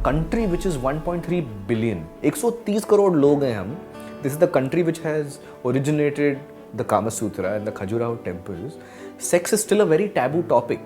country which is 1.3 billion. 130 crore log hain hum. This is the country which has originated the Kama Sutra and the Khajuraho temples. Sex is still a very taboo topic.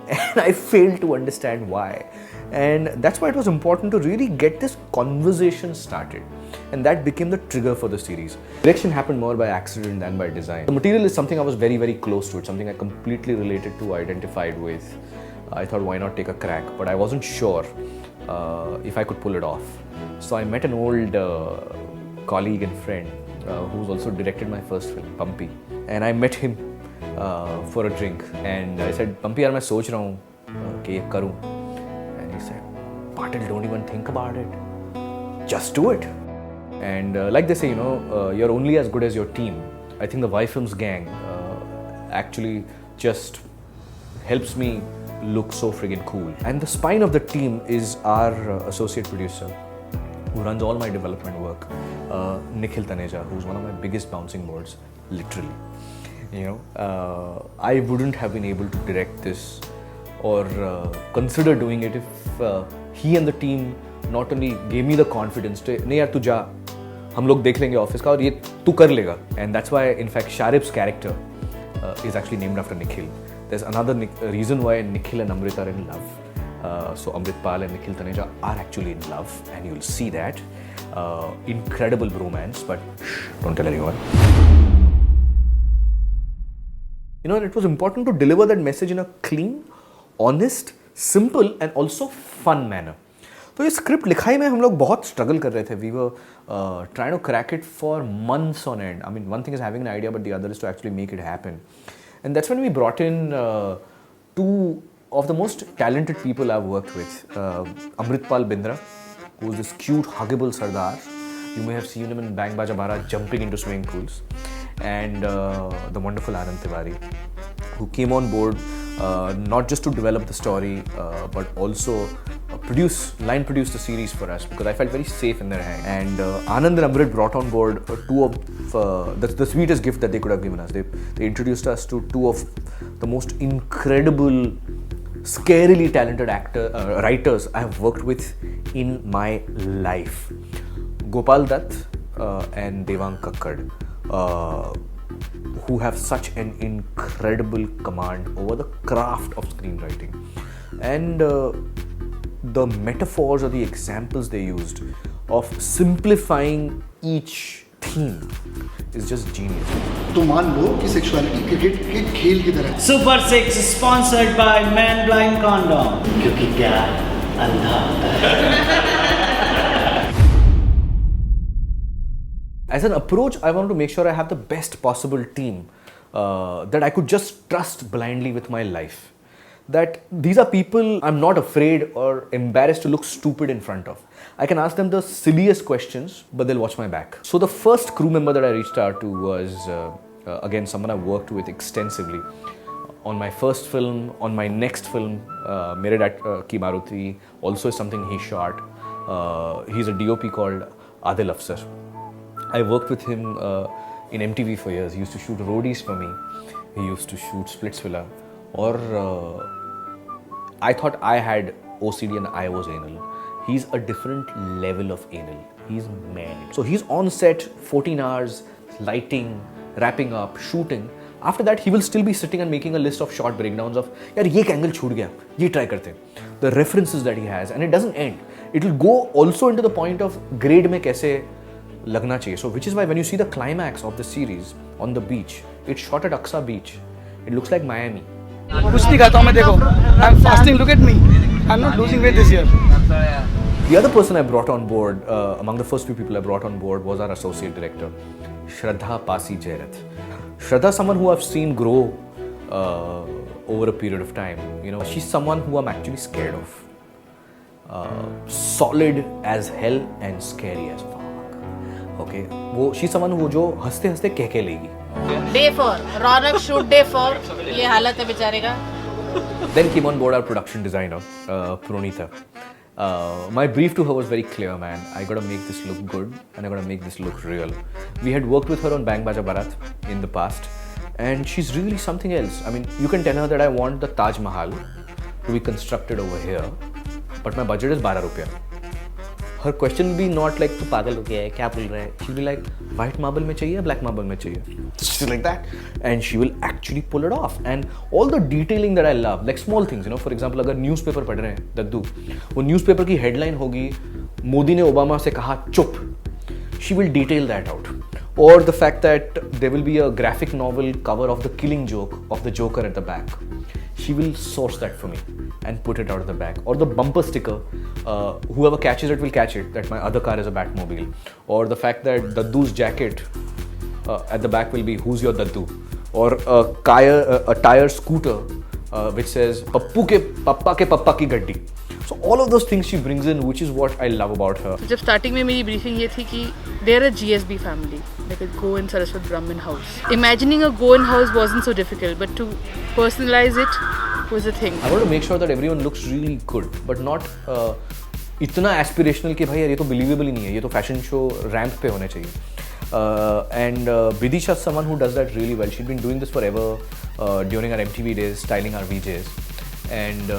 And I failed to understand why. And that's why it was important to really get this conversation started. And that became the trigger for the series. Direction happened more by accident than by design. The material is something I was very, very close to. It's something I completely related to, identified with. I thought, why not take a crack? But I wasn't sure if I could pull it off. So I met an old colleague and friend who's also directed my first film, Pumpy. And I met him for a drink. And I said, Pumpy, yaar, main soch raha hu ki ye karu. And he said, Patil, don't even think about it. Just do it. And like they say, you're only as good as your team. I think the Yfilms gang actually just helps me look so friggin' cool. And the spine of the team is our associate producer who runs all my development work, Nikhil Taneja, who's one of my biggest bouncing boards, literally. I wouldn't have been able to direct this or consider doing it if he and the team not only gave me the confidence to, नहीं यार तू जा, हम लोग देख लेंगे office का और ये तू कर लेगा. And that's why, in fact, Sharip's character is actually named after Nikhil. There's another reason why Nikhil and Amrit are in love. So Amritpal and Nikhil Taneja are actually in love, and you'll see that. Incredible bromance, but don't tell anyone. It was important to deliver that message in a clean, honest, simple and also fun manner. तो ये script लिखाई में हम लोग बहुत struggle कर रहे थे. We were trying to crack it for months on end. I mean, one thing is having an idea, but the other is to actually make it happen. And that's when we brought in two of the most talented people I've worked with. Amritpal Bindra, who's this cute, huggable Sardar. You may have seen him in Bang Baja Bara jumping into swimming pools. And the wonderful Anand Tiwari, who came on board not just to develop the story, but also line produce the series for us, because I felt very safe in their hands. And Anand and Amrit brought on board two of the sweetest gift that they could have given us. They introduced us to two of the most incredible, scarily talented writers I have worked with in my life. Gopal Dutt and Devang Kakkad, who have such an incredible command over the craft of screenwriting. And the metaphors or the examples they used of simplifying each theme is just genius. तो मान लो कि sexuality cricket के खेल की तरह. Super 6 sponsored by man blind condom, क्योंकि प्यार अंधा होता है. As an approach, I wanted to make sure I have the best possible team that I could just trust blindly with my life. That these are people I'm not afraid or embarrassed to look stupid in front of. I can ask them the silliest questions, but they'll watch my back. So the first crew member that I reached out to was, again, someone I worked with extensively. On my first film, on my next film, Mere Dad Ki Maruti, also is something he shot. He's a DOP called Adil Afsar. I worked with him in MTV for years. He used to shoot roadies for me. He used to shoot Splitsvilla. Or I thought I had OCD and I was anal. He's a different level of anal. He's mad. So he's on set 14 hours, lighting, wrapping up, shooting. After that, he will still be sitting and making a list of short breakdowns of, yaar, ye angle chhoot gaya, ye try karte. The references that he has, and it doesn't end. It will go also into the point of grade mein kaise lagna chahiye. So which is why when you see the climax of the series on the beach, it's shot at Aksa Beach. It looks like Miami. कुछ नहीं खाता हूँ मैं, देखो. I'm fasting. Look at me. I'm not losing weight this year. The other person I brought on board, among the first few people I brought on board, was our associate director, Shraddha Pasi Jairath. Shraddha is someone who I've seen grow over a period of time. She's someone who I'm actually scared of. Solid as hell and scary as fuck. Okay, she's someone who जो हंसते हंसते कह के लेगी. Day 4, Ronak shoot day 4. ये हालत है बेचारे का. Then came on board our production designer, Pronita. My brief to her was very clear, man. I gotta make this look good and I gotta make this look real. We had worked with her on Bang Baja Barat in the past, and she's really something else. I mean, you can tell her that I want the Taj Mahal to be constructed over here, but my budget is 12 रुपया. Her question will be not like, तू पागल हो गया है, क्या बोल रहा है? She will be like, white marble में चाहिए, black marble में चाहिए. She's like that, and she will actually pull it off. And all the detailing that I love, like small things, you know. For example, अगर newspaper पढ़ रहे हैं, दद्दू, वो newspaper की headline होगी, मोदी ने ओबामा से कहा चुप. She will detail that out. Or the fact that there will be a graphic novel cover of the killing joke of the Joker at the back. She will source that for me and put it out of the back. Or the bumper sticker, whoever catches it will catch it, that my other car is a Batmobile. Or the fact that Daddu's jacket at the back will be, who's your Daddu? Or a tire scooter which says, Pappu ke Papa ki gaddi. So all of those things she brings in, which is what I love about her. जब starting में मेरी briefing ये थी कि they're a GSB family, like a Goan Saraswat Brahmin house. Imagining a Goan house wasn't so difficult, but to personalize it was a thing. I want to make sure that everyone looks really good, but not इतना aspirational कि भाई यार ये तो believable ही नहीं है, ये तो fashion show ramp पे होने चाहिए. And Vidisha is someone who does that really well. She'd been doing this forever during our MTV days, styling our VJs, and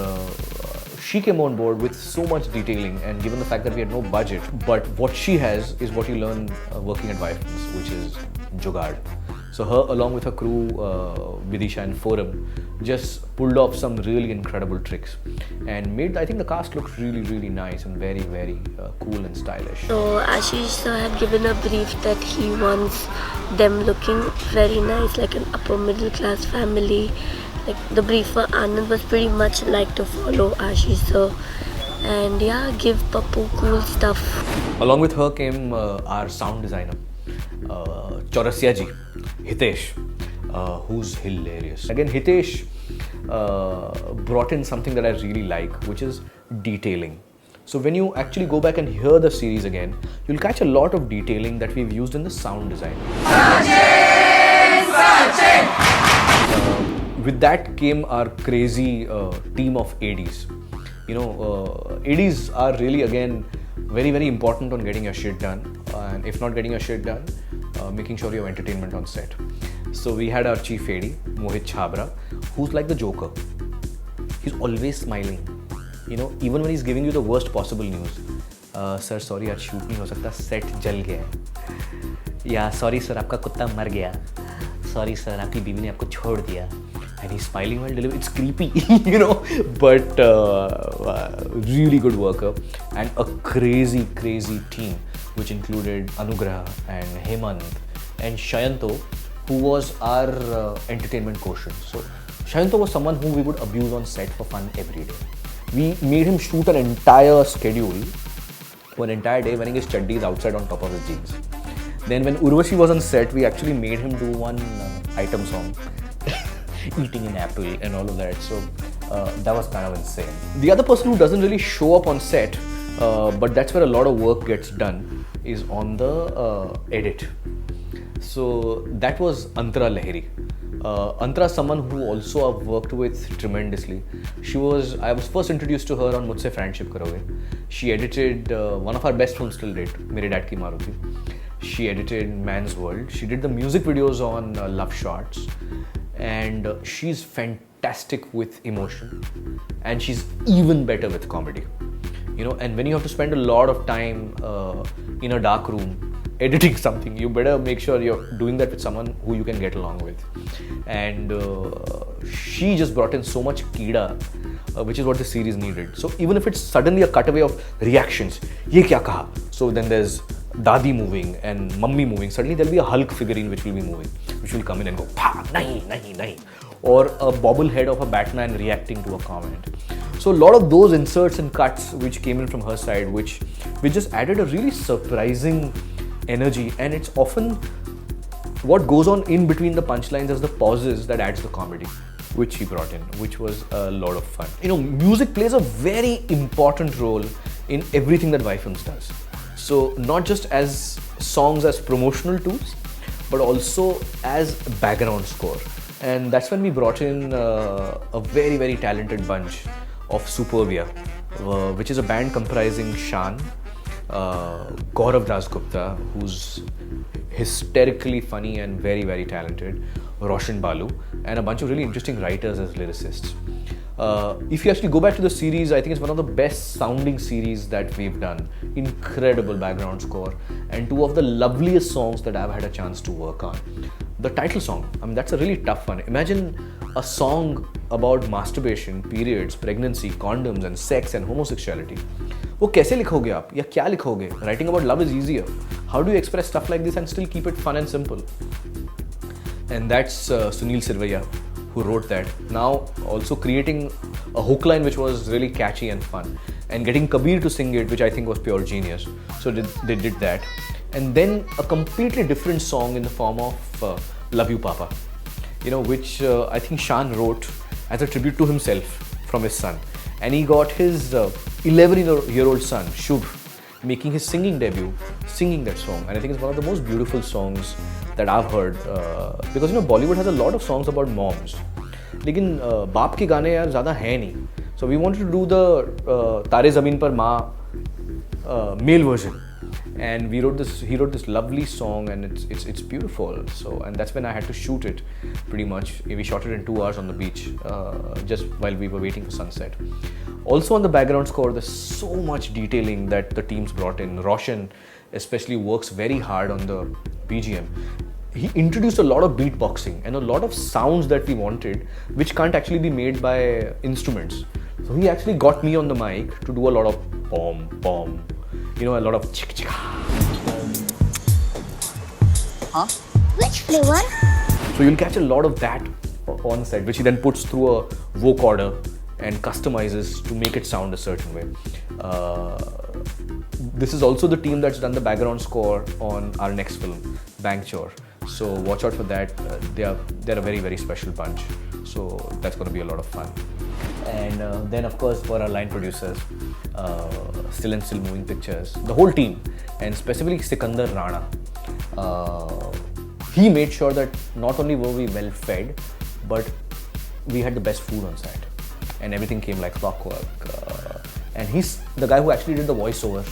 she came on board with so much detailing, and given the fact that we had no budget, but what she has is what you learn working at Yfilms, which is Jugaad. So her, along with her crew, Vidisha and Forum, just pulled off some really incredible tricks and made, I think, the cast look really, really nice and very, very cool and stylish. So Ashish sir had given a brief that he wants them looking very nice, like an upper middle class family. Like the brief for Anand was pretty much like to follow Ashish sir, and yeah, give Pappu cool stuff. Along with her came our sound designer, Chaurasiya ji, Hitesh, who's hilarious. Again, Hitesh brought in something that I really like, which is detailing. So when you actually go back and hear the series again, you'll catch a lot of detailing that we've used in the sound design. With that came our crazy team of ADs. You know, ADs are really, again, very, very important on getting your shit done. And if not getting your shit done, making sure you have entertainment on set. So we had our chief AD, Mohit Chhabra, who's like the Joker. He's always smiling. You know, even when he's giving you the worst possible news. Sir, sorry, आज shoot नहीं हो सकता, set जल गया है. या sorry sir, आपका कुत्ता मर गया. Sorry sir, आपकी बीवी ने आपको छोड़ दिया. And he's smiling while delivering. It's creepy, you know, but really good worker, and a crazy, crazy team, which included Anugrah and Hemant and Shayanto, who was our entertainment quotient. So Shayanto was someone who we would abuse on set for fun every day. We made him shoot an entire schedule for an entire day wearing his chaddis outside on top of his jeans. Then when Urvashi was on set, we actually made him do one item song. Eating an apple and all of that, so that was kind of insane. The other person who doesn't really show up on set, but that's where a lot of work gets done, is on the edit. So that was Antara Lahiri. Antara is someone who also I've worked with tremendously. I was first introduced to her on Mujhse Friendship Karoge. She edited one of our best films till date, Mere Dad Ki Maruti. She edited Man's World. She did the music videos on Love Shots. And she's fantastic with emotion, and she's even better with comedy, you know. And when you have to spend a lot of time in a dark room editing something, you better make sure you're doing that with someone who you can get along with. And she just brought in so much kida, which is what the series needed. So even if it's suddenly a cutaway of reactions, ye kya kaha? So then there's Dadi moving and Mummy moving. Suddenly there'll be a Hulk figurine which will be moving, which will come in and go, "Pa, nahi, nahi, nahi," or a bobblehead of a Batman reacting to a comment. So a lot of those inserts and cuts which came in from her side, which just added a really surprising energy, and it's often what goes on in between the punchlines as the pauses that adds the comedy, which she brought in, which was a lot of fun. You know, music plays a very important role in everything that Yfilms does. So not just as songs as promotional tools, but also as background score. And that's when we brought in a very, very talented bunch of Superbia, which is a band comprising Shan, Gaurav Dasgupta, who's hysterically funny and very, very talented, Roshan Balu, and a bunch of really interesting writers as lyricists. If you actually go back to the series, I think it's one of the best sounding series that we've done. Incredible background score and two of the loveliest songs that I've had a chance to work on. The title song, I mean, that's a really tough one. Imagine a song about masturbation, periods, pregnancy, condoms and sex and homosexuality. वो कैसे लिखोगे आप या क्या लिखोगे? Writing about love is easier. How do you express stuff like this and still keep it fun and simple? And that's Sunil Sirvaiya who wrote that. Now also creating a hook line which was really catchy and fun, and getting Kabir to sing it, which I think was pure genius. So they did that, and then a completely different song in the form of Love You Papa, you know, which I think Shan wrote as a tribute to himself from his son, and he got his 11-year-old son Shubh making his singing debut, singing that song, and I think it's one of the most beautiful songs that I've heard, because you know Bollywood has a lot of songs about moms, लेकिन बाप के गाने यार ज़्यादा हैं नहीं. So we wanted to do the तारे ज़मीन पर माँ male version, and he wrote this lovely song, and it's beautiful. So, and that's when I had to shoot it pretty much. We shot it in 2 hours on the beach, just while we were waiting for sunset. Also on the background score, there's so much detailing that the teams brought in. Roshan especially works very hard on the BGM. He introduced a lot of beatboxing and a lot of sounds that we wanted, which can't actually be made by instruments. So he actually got me on the mic to do a lot of pom pom, you know, a lot of chick chick. Huh? Which flavor? So you'll catch a lot of that on set, which he then puts through a vocoder and customizes to make it sound a certain way. This is also the team that's done the background score on our next film, Bank Chore. So watch out for that. They're a very, very special bunch. So that's going to be a lot of fun. And then of course for our line producers, Still and Still Moving Pictures, the whole team, and specifically Sikandar Rana. He made sure that not only were we well fed, but we had the best food on set, and everything came like clockwork. And he's the guy who actually did the voiceover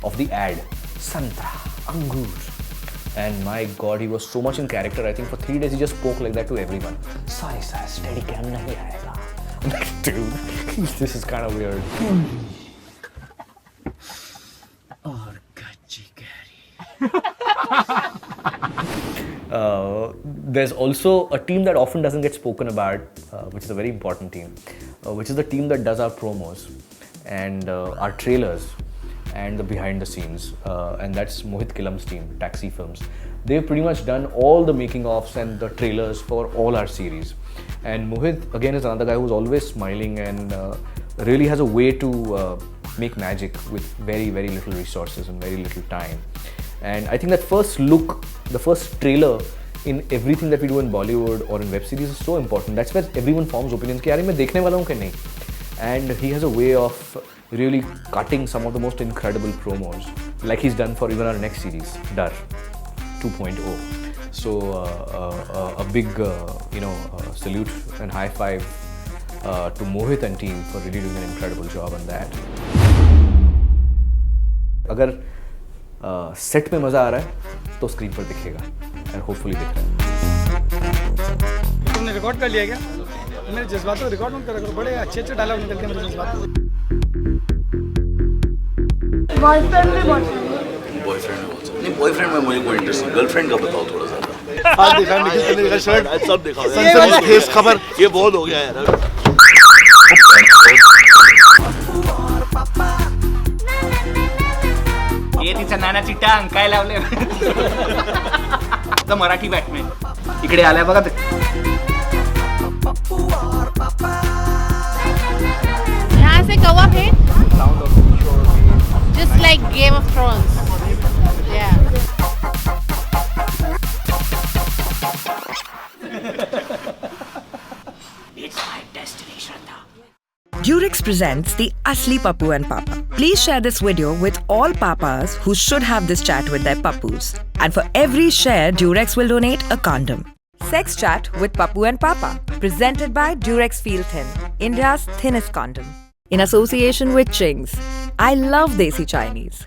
of the ad, Santra, Angur. And my God, he was so much in character. I think for 3 days he just spoke like that to everyone. Sorry sir, steady cam nahi aayega. I'm like, dude, this is kind of weird. There's also a team that often doesn't get spoken about, which is a very important team, which is the team that does our promos and our trailers and the behind the scenes, and that's Mohit Kilam's team, Taxi Films. They've pretty much done all the making ofs and the trailers for all our series. And Mohit again is another guy who's always smiling and really has a way to make magic with very, very little resources and very little time. And I think that first look, the first trailer in everything that we do in Bollywood or in web series is so important. That's where everyone forms opinions कि यार मैं देखने वाला हूँ कि नहीं. And he has a way of really cutting some of the most incredible promos, like he's done for even our next series, Dar 2.0. So a big salute and high five to Mohit and team for really doing an incredible job on that. अगर set में मजा आ रहा है तो screen पर दिखेगा, and hopefully दिख रहा है. तुमने रिकॉर्ड कर लिया क्या? मेरे जज्बात को रिकॉर्ड मत करा करो, बड़े अच्छे डायलॉग निकलते हैं मेरे जज्बात. बॉयफ्रेंड भी नहीं, बॉयफ्रेंड में मुझे कोई इंटरेस्ट नहीं. गर्लफ्रेंड का बताओ थोड़ा सा. हाथ दिखा, निखिल का शर्ट सब दिखाओ. सनसनी खेस खबर. ये बहुत हो गया यार. ये तिचा नानाची टांग काय लावले. द मराठी बॅटमॅन इकडे आलाय बघा. यहाँ से कौवा फेंक. Just like Game of Thrones. Yeah. It's my destiny, Shraddha. Durex presents the Asli Pappu and Papa. Please share this video with all papas who should have this chat with their pappus. And for every share, Durex will donate a condom. Sex Chat with Pappu and Papa, presented by Durex Feel Thin, India's thinnest condom. In association with Ching's. I love Desi Chinese.